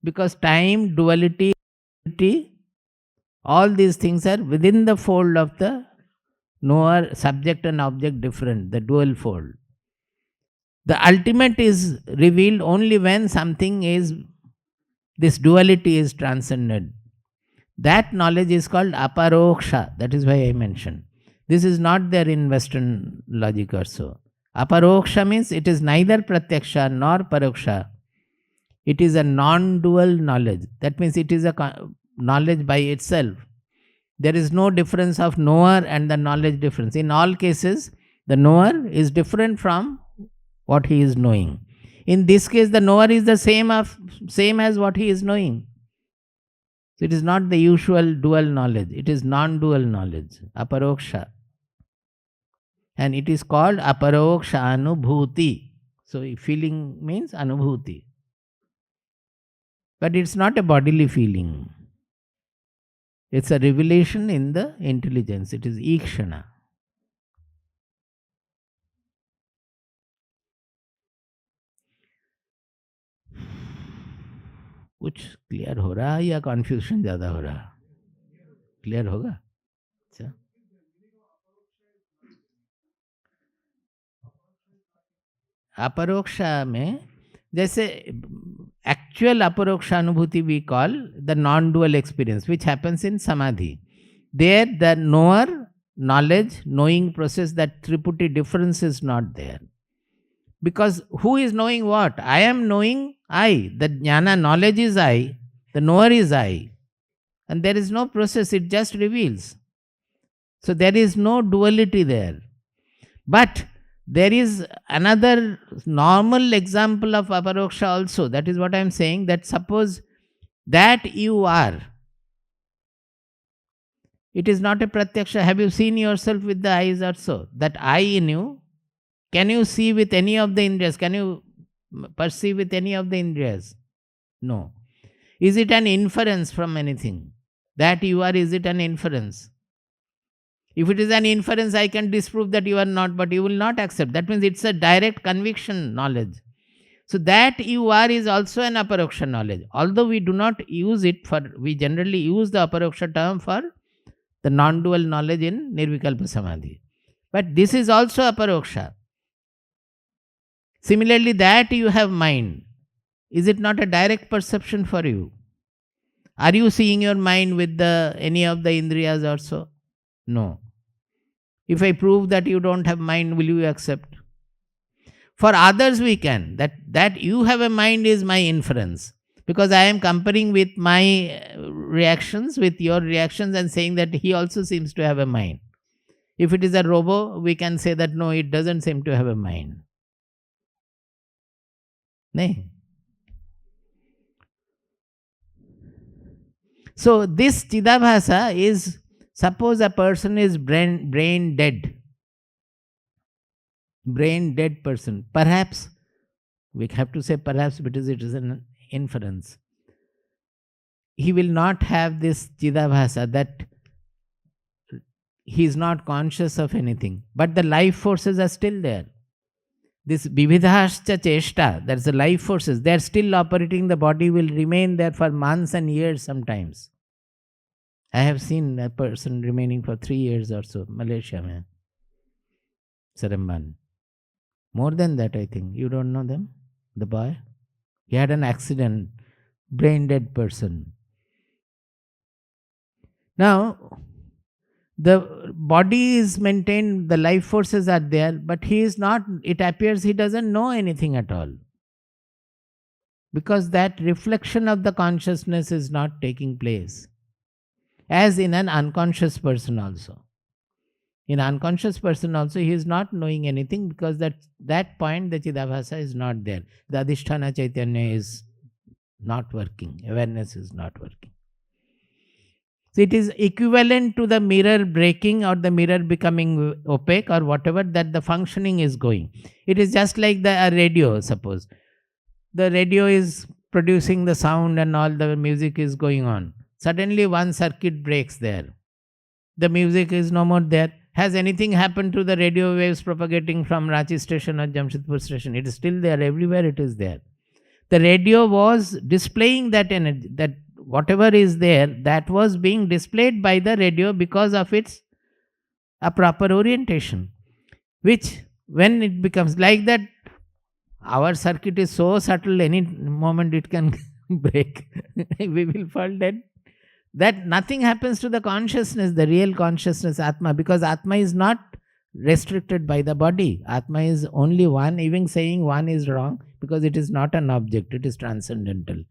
Because time, duality, all these things are within the fold of the knower, subject and object different, the dual fold. The ultimate is revealed only when something is, this duality is transcended. That knowledge is called aparoksha. That is why I mentioned. This is not there in Western logic or so. Aparoksha means it is neither pratyaksha nor paroksha. It is a non-dual knowledge. That means it is a knowledge by itself. There is no difference of knower and the knowledge difference. In all cases, the knower is different from what he is knowing. In this case, the knower is the same as what he is knowing. So it is not the usual dual knowledge. It is non-dual knowledge, aparoksha. And it is called aparoksha anubhuti. So feeling means anubhuti. But it's not a bodily feeling. It's a revelation in the intelligence. It is ikshana. कुछ clear हो रहा है या confusion ज़्यादा हो रहा? Clear होगा? अच्छा, अपरोक्षा में जैसे actual aparoksha anubhuti we call the non-dual experience which happens in samadhi. There the knower, knowledge, knowing process, that triputi difference is not there. Because who is knowing what? I am knowing I. The jnana knowledge is I. The knower is I. And there is no process, it just reveals. So there is no duality there. But there is another normal example of aparoksha also. That is what I am saying, that suppose that you are. It is not a pratyaksha. Have you seen yourself with the eyes also? That I in you. Can you see with any of the indriyas? Can you perceive with any of the indriyas? No. Is it an inference from anything? That you are, is it an inference? If it is an inference, I can disprove that you are not, but you will not accept. That means it's a direct conviction knowledge. So that you are is also an aparoksha knowledge. Although we do not use it for, we generally use the aparoksha term for the non-dual knowledge in Nirvikalpa Samadhi. But this is also aparoksha. Similarly, that you have mind, is it not a direct perception for you? Are you seeing your mind with any of the indriyas also? No. If I prove that you don't have mind, will you accept? For others we can. That you have a mind is my inference. Because I am comparing with my reactions, with your reactions, and saying that he also seems to have a mind. If it is a robo, we can say that no, it doesn't seem to have a mind. Nahin? So this Chidabhasa is, suppose a person is brain dead. Brain dead person. Perhaps, we have to say perhaps because it is an inference. He will not have this Chidabhasa, that he is not conscious of anything. But the life forces are still there. This vividhascha cheshta, that's the life forces, they are still operating. The body will remain there for months and years sometimes. I have seen a person remaining for 3 years or so, Malaysia mein, Saramban. More than that, I think. You don't know them? The boy? He had an accident, brain dead person. Now, the body is maintained, the life forces are there, but he is not, it appears he doesn't know anything at all. Because that reflection of the consciousness is not taking place. As in an unconscious person also. In unconscious person also, he is not knowing anything, because that point, the Chidabhasa is not there. The Adhishtana Chaitanya is not working. Awareness is not working. So it is equivalent to the mirror breaking or the mirror becoming opaque or whatever, that the functioning is going. It is just like a radio, suppose. The radio is producing the sound and all the music is going on. Suddenly one circuit breaks there. The music is no more there. Has anything happened to the radio waves propagating from Ranchi station or Jamshedpur station? It is still there. Everywhere it is there. The radio was displaying that energy, that whatever is there, that was being displayed by the radio because of its a proper orientation. Which, when it becomes like that, our circuit is so subtle, any moment it can break. We will fall dead. That nothing happens to the consciousness, the real consciousness, Atma, because Atma is not restricted by the body. Atma is only one. Even saying one is wrong because it is not an object, it is transcendental.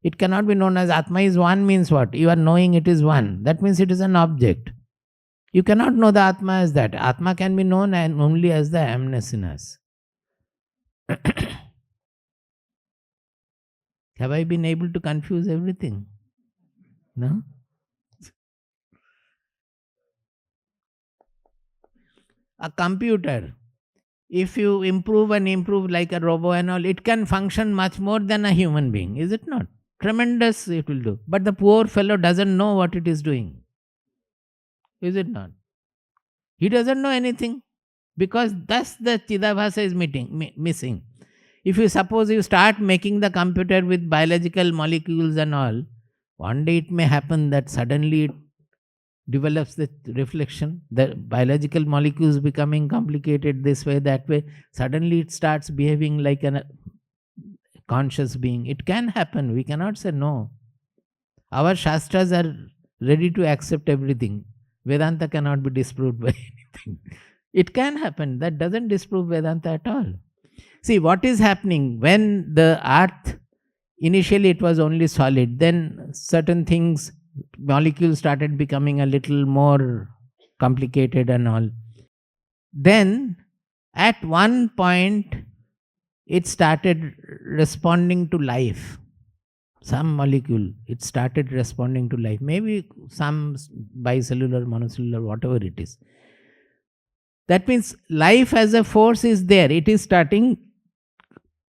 It cannot be known as Atma is one means what? You are knowing it is one. That means it is an object. You cannot know the Atma as that. Atma can be known and only as the amness in us. Have I been able to confuse everything? No? A computer, if you improve and improve like a robot and all, it can function much more than a human being, is it not? Tremendous it will do. But the poor fellow doesn't know what it is doing. Is it not? He doesn't know anything because thus the Chidabhasa is missing. If you suppose you start making the computer with biological molecules and all, one day it may happen that suddenly it develops the reflection, the biological molecules becoming complicated this way, that way, suddenly it starts behaving like a conscious being. It can happen, we cannot say no. Our Shastras are ready to accept everything. Vedanta cannot be disproved by anything. It can happen, that doesn't disprove Vedanta at all. See, what is happening when the earth, initially it was only solid, then certain things, molecules started becoming a little more complicated and all. Then at one point it started responding to life. Some molecule, it started responding to life. Maybe some bicellular, monocellular, whatever it is. That means life as a force is there. It is starting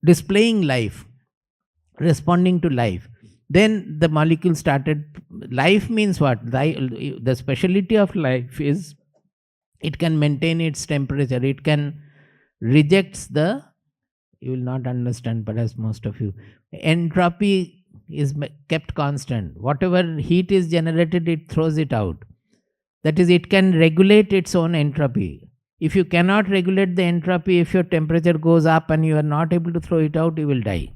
displaying life, responding to life. Then the molecule started. Life means what? The speciality of life is it can maintain its temperature. It can rejects the, you will not understand perhaps most of you, entropy is kept constant. Whatever heat is generated, it throws it out. That is, it can regulate its own entropy. If you cannot regulate the entropy, if your temperature goes up and you are not able to throw it out, you will die.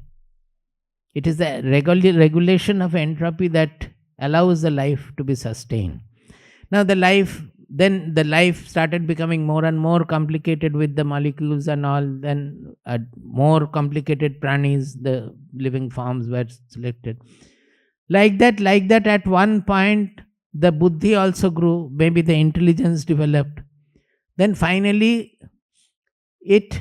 It is the regulation of entropy that allows the life to be sustained. Now the life started becoming more and more complicated with the molecules and all. Then more complicated pranis, the living forms were selected. Like that, at one point, the buddhi also grew, maybe the intelligence developed. Then finally, it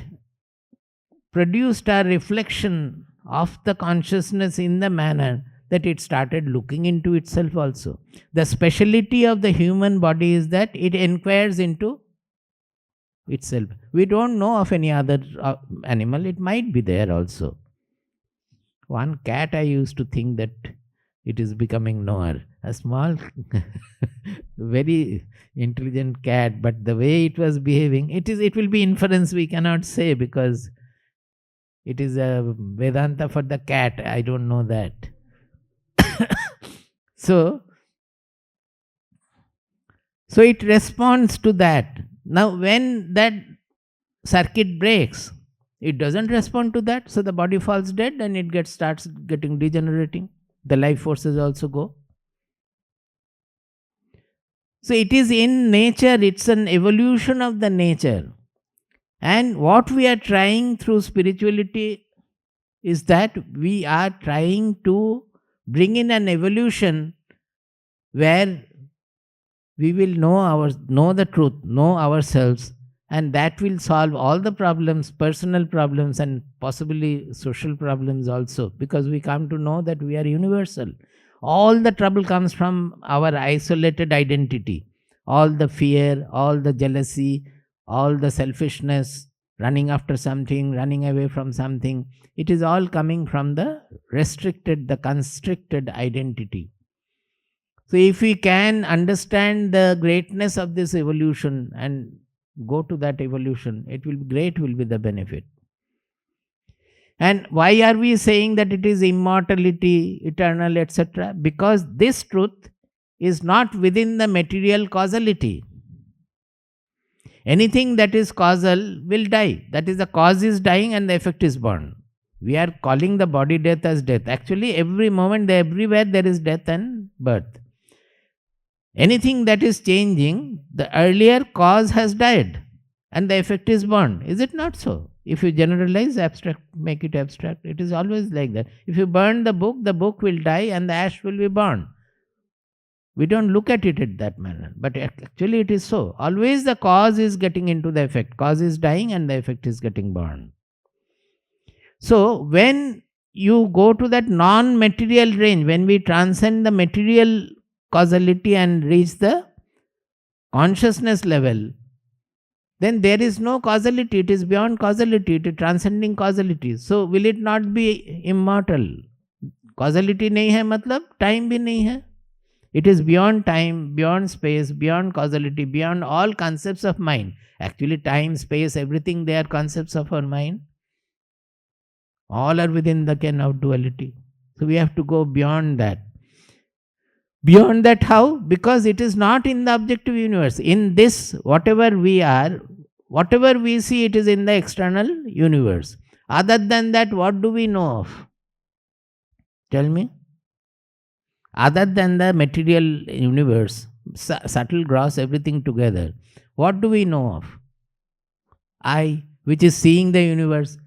produced a reflection of the consciousness in the manner that it started looking into itself also. The speciality of the human body is that it inquires into itself. We don't know of any other animal, it might be there also. One cat, I used to think that it is becoming knower. A small, very intelligent cat, but the way it was behaving, it will be inference, we cannot say, because it is a Vedanta for the cat, I don't know that. So it responds to that. Now when that circuit breaks, it doesn't respond to that, so the body falls dead and it starts getting degenerating. The life forces also go. So it is in nature, it's an evolution of the nature. And what we are trying through spirituality is that we are trying to bring in an evolution where we will know the truth, know ourselves, and that will solve all the problems, personal problems and possibly social problems also, because we come to know that we are universal. All the trouble comes from our isolated identity. All the fear, all the jealousy, all the selfishness, running after something, running away from something, it is all coming from the restricted, the constricted identity. So if we can understand the greatness of this evolution and go to that evolution, it will be great, will be the benefit. And why are we saying that it is immortality, eternal, etc.? Because this truth is not within the material causality. Anything that is causal will die. That is, the cause is dying and the effect is born. We are calling the body death as death. Actually, every moment, everywhere there is death and birth. Anything that is changing, the earlier cause has died and the effect is born. Is it not so? If you generalize abstract, make it abstract, it is always like that. If you burn the book will die and the ash will be born. We don't look at it in that manner, but actually it is so. Always the cause is getting into the effect. Cause is dying and the effect is getting born. So when you go to that non-material range, when we transcend the material causality and reach the consciousness level, then there is no causality. It is beyond causality. It is transcending causality. So will it not be immortal? Causality nahi hai, matlab time bhi nahi hai. It is beyond time, beyond space, beyond causality, beyond all concepts of mind. Actually, time, space, everything, they are concepts of our mind. All are within the ken of duality. So we have to go beyond that. Beyond that how? Because it is not in the objective universe. In this, whatever we are, whatever we see, it is in the external universe. Other than that, what do we know of? Tell me. Other than the material universe, subtle, gross, everything together, what do we know of? I, which is seeing the universe.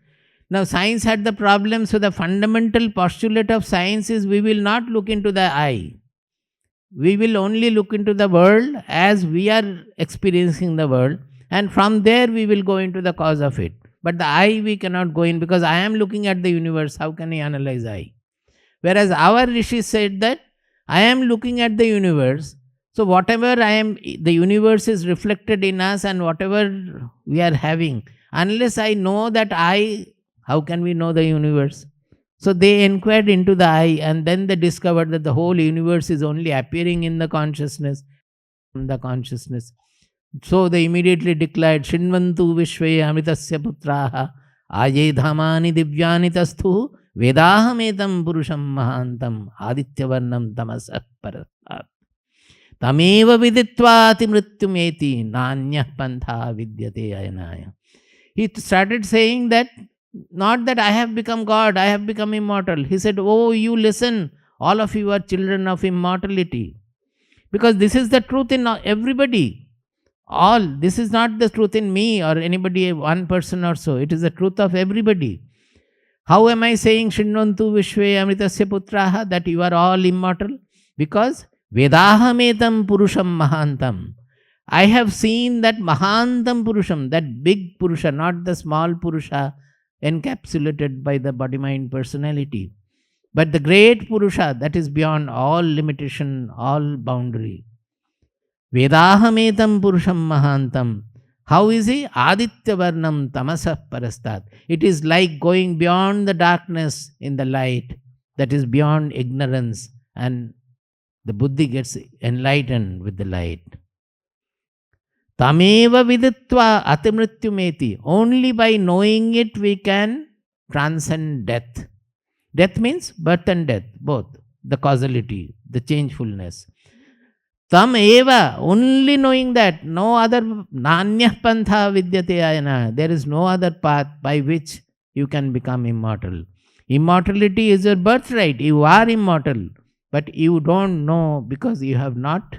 Now science had the problem, so the fundamental postulate of science is we will not look into the I. We will only look into the world as we are experiencing the world, and from there we will go into the cause of it. But the I we cannot go in, because I am looking at the universe. How can I analyze I? Whereas our rishis said that I am looking at the universe, so whatever the universe is reflected in us, and whatever we are having, unless I know that I, how can we know the universe? So they inquired into the I, and then they discovered that the whole universe is only appearing in the consciousness. So they immediately declared, Shinvantu Vishve Amritasya Putraha Aye Dhamani Divyani Tasthu Vedahametam Purusham Mahantam Adityavarnam Tamasah Parasat Tameva Viditvati Mrityumeti Nanya Pantha Vidyate Ayanaya. He started saying that, not that I have become God, I have become immortal. He said, oh, you listen, all of you are children of immortality. Because this is the truth in everybody. All, this is not the truth in me or anybody, one person or so. It is the truth of everybody. How am I saying Shinvantu Vishve Amritasya Putraha, that you are all immortal? Because Vedahametam Purusham Mahantam. I have seen that Mahantam Purusham, that big Purusha, not the small Purusha encapsulated by the body-mind personality, but the great Purusha that is beyond all limitation, all boundary. Vedahametam Purusham Mahantam. How is he? Adityavarnam Tamasah Parastat. It is like going beyond the darkness in the light, that is beyond ignorance, and the buddhi gets enlightened with the light. Tameva viditva atimrityumeti. Only by knowing it we can transcend death. Death means birth and death, both. The causality, the changefulness. Tam eva, only knowing that, no other, nanyah pantha vidyate ayana. There is no other path by which you can become immortal. Immortality is your birthright. You are immortal. But you don't know, because you have not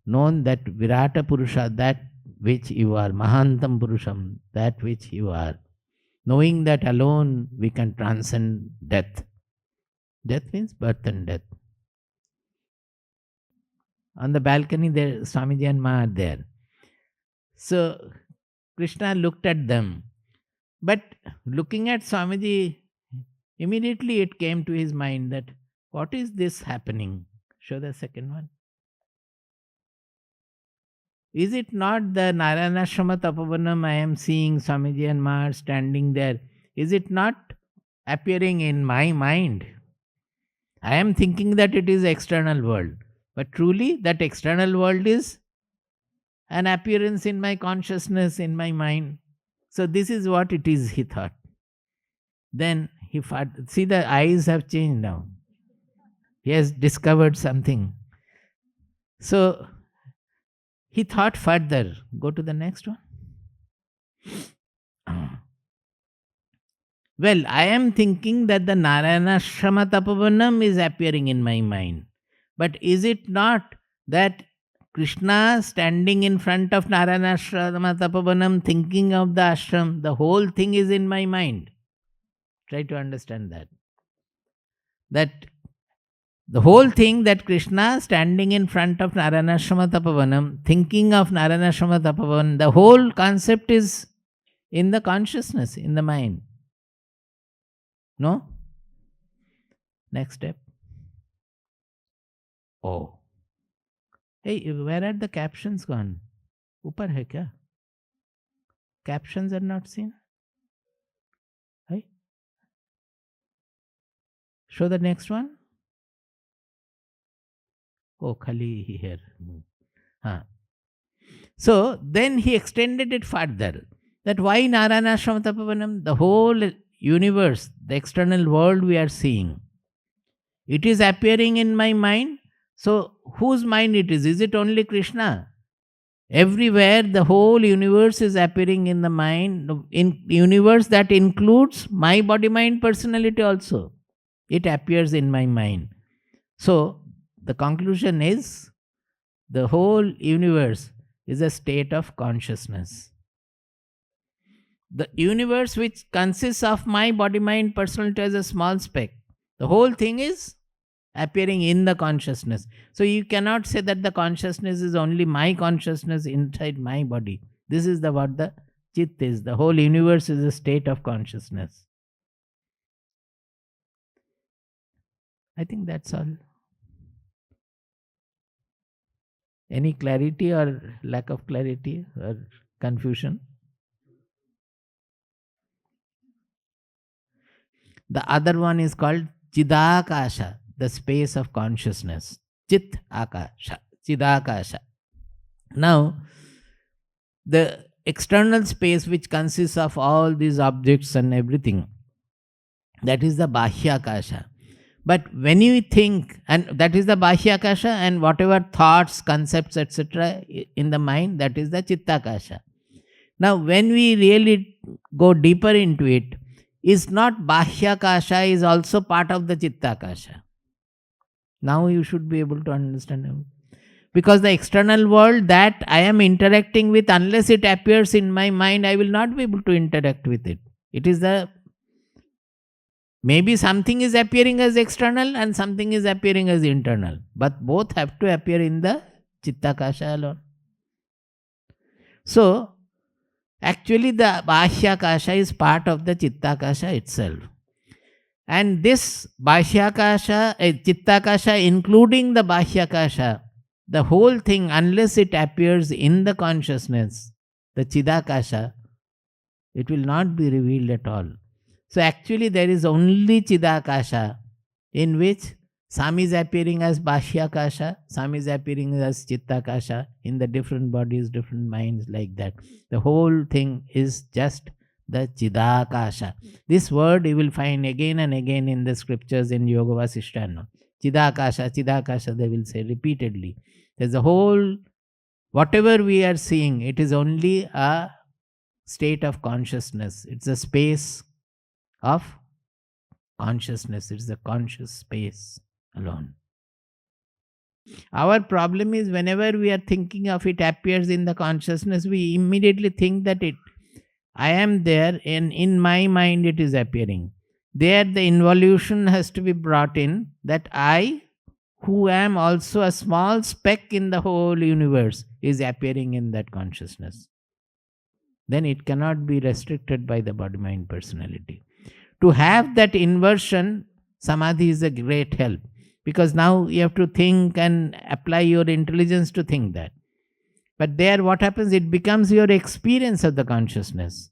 known that Virata Purusha, that which you are, Mahantam Purusham, that which you are. Knowing that alone, we can transcend death. Death means birth and death. On the balcony, there, Swamiji and Ma are there. So Krishna looked at them. But looking at Swamiji, immediately it came to his mind that, what is this happening? Show the second one. Is it not the Narayanashrama Tapovanam I am seeing Swamiji and Ma standing there? Is it not appearing in my mind? I am thinking that it is external world. But truly that external world is an appearance in my consciousness, in my mind. So this is what it is, he thought. Then he thought, see, the eyes have changed now. He has discovered something. So he thought further. Go to the next one. Well, I am thinking that the Narayanashrama Tapovanam is appearing in my mind. But is it not that Krishna standing in front of Narayanashrama Tapavanam, thinking of the ashram, the whole thing is in my mind. Try to understand that. That the whole thing, that Krishna standing in front of Narayanashrama Tapavanam, thinking of Narayanashrama Tapavanam, the whole concept is in the consciousness, in the mind. No? Next step. Oh. Hey, where are the captions gone? Upar hai kya? Captions are not seen? Hey? Show the next one. Oh, Khali here. Huh. So then he extended it further. That why Narayana Ashram Tapavanam? The whole universe, the external world we are seeing, it is appearing in my mind. So whose mind it is? Is it only Krishna? Everywhere the whole universe is appearing in the mind. In universe that includes my body, mind, personality also. It appears in my mind. So the conclusion is the whole universe is a state of consciousness. The universe which consists of my body, mind, personality as a small speck, the whole thing is appearing in the consciousness. So you cannot say that the consciousness is only my consciousness inside my body. This is what the chit is. The whole universe is a state of consciousness. I think that's all. Any clarity or lack of clarity or confusion? The other one is called Chidakasha, the space of consciousness. Chit Akasha, Chidakasha. Now, the external space which consists of all these objects and everything, that is the Bahyakasha. But when you think, and that is the Bahyakasha, and whatever thoughts, concepts, etc. in the mind, that is the Chittakasha. Now, when we really go deeper into it, is not Bahyakasha is also part of the Chittakasha. Now you should be able to understand. Because the external world that I am interacting with, unless it appears in my mind, I will not be able to interact with it. It is maybe something is appearing as external and something is appearing as internal. But both have to appear in the Chittakasha alone. So, actually the Bahyakasha is part of the Chittakasha itself. And this Bahyakasha, Chittakasha including the Bahyakasha, the whole thing, unless it appears in the consciousness, the Chidakasha, it will not be revealed at all. So actually there is only Chidakasha, in which Swami is appearing as Bahyakasha, Swami is appearing as Chittakasha, in the different bodies, different minds, like that. The whole thing is just the Chidakasha. This word you will find again and again in the scriptures in Yoga Vasishtana. Chidakasha, Chidakasha, they will say repeatedly. There's a whole, whatever we are seeing, it is only a state of consciousness. It's a space of consciousness. It's a conscious space alone. Our problem is whenever we are thinking of it appears in the consciousness, we immediately think that I am there and in my mind it is appearing. There the involution has to be brought in, that I, who am also a small speck in the whole universe, is appearing in that consciousness. Then it cannot be restricted by the body, mind, personality. To have that inversion, samadhi is a great help. Because now you have to think and apply your intelligence to think that. But there what happens? It becomes your experience of the consciousness.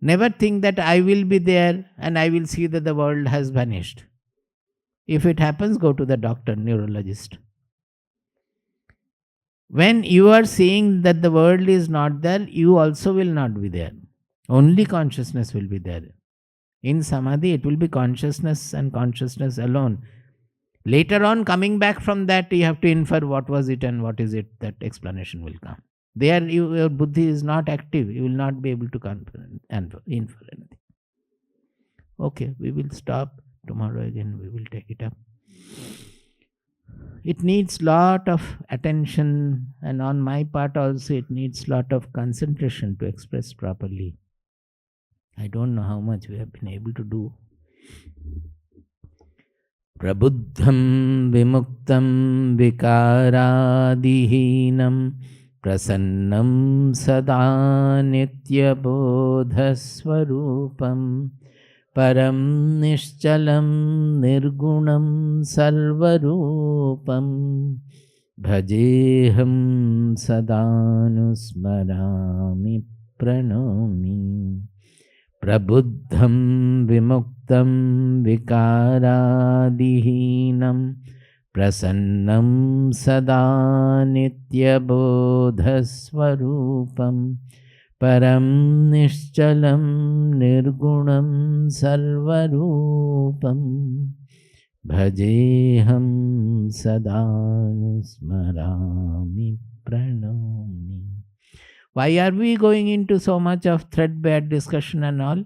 Never think that I will be there and I will see that the world has vanished. If it happens, go to the doctor, neurologist. When you are seeing that the world is not there, you also will not be there. Only consciousness will be there. In samadhi, it will be consciousness and consciousness alone. Later on, coming back from that, you have to infer what was it and what is it. That explanation will come. There, your buddhi is not active. You will not be able to infer anything. Okay, we will stop. Tomorrow again we will take it up. it needs lot of attention, and on my part also it needs lot of concentration to express properly. I don't know how much we have been able to do. Prabuddham vimuktam vikaradihinam prasannam sada nitya bodhasvarupam param nishchalam nirgunam sarvarupam bhajeham sadanusmarami pranomi. Prabuddham vimuktam vikaradihinam prasannam sada nitya bodhasvarupam param nishchalam nirgunam sarvarupam bhajeham sadanusmarami pranomi. Why are we going into so much of threadbare discussion and all?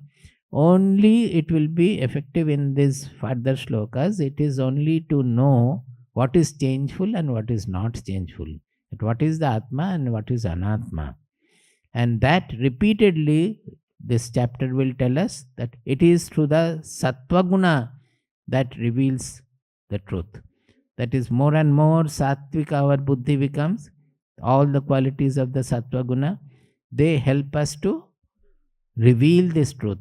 Only it will be effective in these further shlokas. It is only to know what is changeful and what is not changeful. What is the Atma and what is Anatma. And that repeatedly this chapter will tell us that it is through the Sattva Guna that reveals the truth. That is, more and more Sattvika our buddhi becomes. All the qualities of the Sattva Guna, they help us to reveal this truth,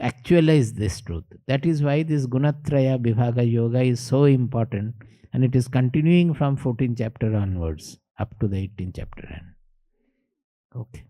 actualize this truth. That is why this Gunatraya Vibhaga Yoga is so important, and it is continuing from 14th chapter onwards up to the 18th chapter end. Okay.